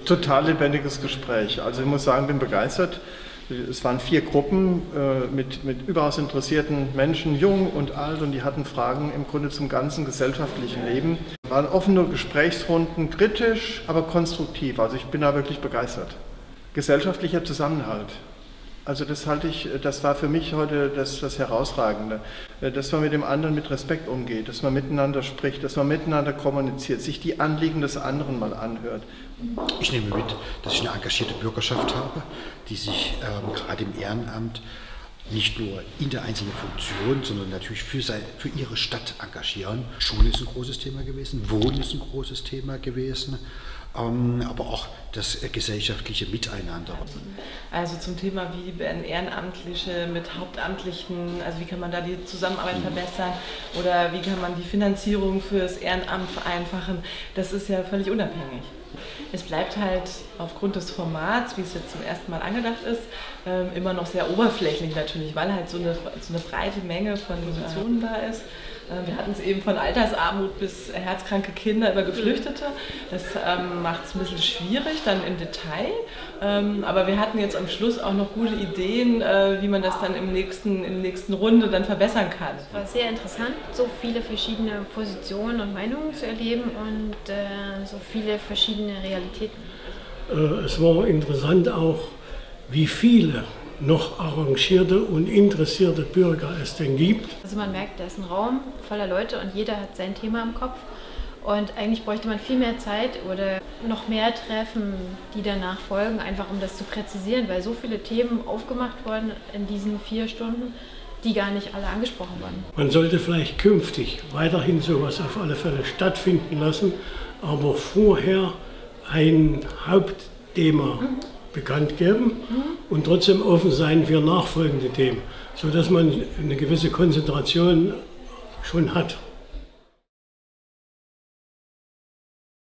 Total lebendiges Gespräch. Also ich muss sagen, bin begeistert. Es waren 4 Gruppen mit überaus interessierten Menschen, jung und alt, und die hatten Fragen im Grunde zum ganzen gesellschaftlichen Leben. Es waren offene Gesprächsrunden, kritisch, aber konstruktiv. Also ich bin da wirklich begeistert. Gesellschaftlicher Zusammenhalt. Also das war für mich heute das Herausragende, dass man mit dem anderen mit Respekt umgeht, dass man miteinander spricht, dass man miteinander kommuniziert, sich die Anliegen des anderen mal anhört. Ich nehme mit, dass ich eine engagierte Bürgerschaft habe, die sich gerade im Ehrenamt nicht nur in der einzelnen Funktion, sondern natürlich für ihre Stadt engagieren. Schule ist ein großes Thema gewesen, Wohnen ist ein großes Thema gewesen, aber auch das gesellschaftliche Miteinander. Also zum Thema, wie werden Ehrenamtliche mit Hauptamtlichen, also wie kann man da die Zusammenarbeit verbessern oder wie kann man die Finanzierung fürs Ehrenamt vereinfachen, das ist ja völlig unabhängig. Es bleibt halt aufgrund des Formats, wie es jetzt zum ersten Mal angedacht ist, immer noch sehr oberflächlich natürlich, weil halt so eine breite Menge von Positionen da ist. Wir hatten es eben von Altersarmut bis herzkranke Kinder über Geflüchtete. Das macht es ein bisschen schwierig dann im Detail. Aber wir hatten jetzt am Schluss auch noch gute Ideen, wie man das dann in der nächsten Runde dann verbessern kann. Es war sehr interessant, so viele verschiedene Positionen und Meinungen zu erleben und so viele verschiedene Realitäten. Es war interessant auch, wie viele noch arrangierte und interessierte Bürger es denn gibt. Also man merkt, da ist ein Raum voller Leute und jeder hat sein Thema im Kopf. Und eigentlich bräuchte man viel mehr Zeit oder noch mehr Treffen, die danach folgen, einfach um das zu präzisieren, weil so viele Themen aufgemacht wurden in diesen 4 Stunden, die gar nicht alle angesprochen wurden. Man sollte vielleicht künftig weiterhin sowas auf alle Fälle stattfinden lassen, aber vorher ein Hauptthema bekannt geben und trotzdem offen sein für nachfolgende Themen, sodass man eine gewisse Konzentration schon hat.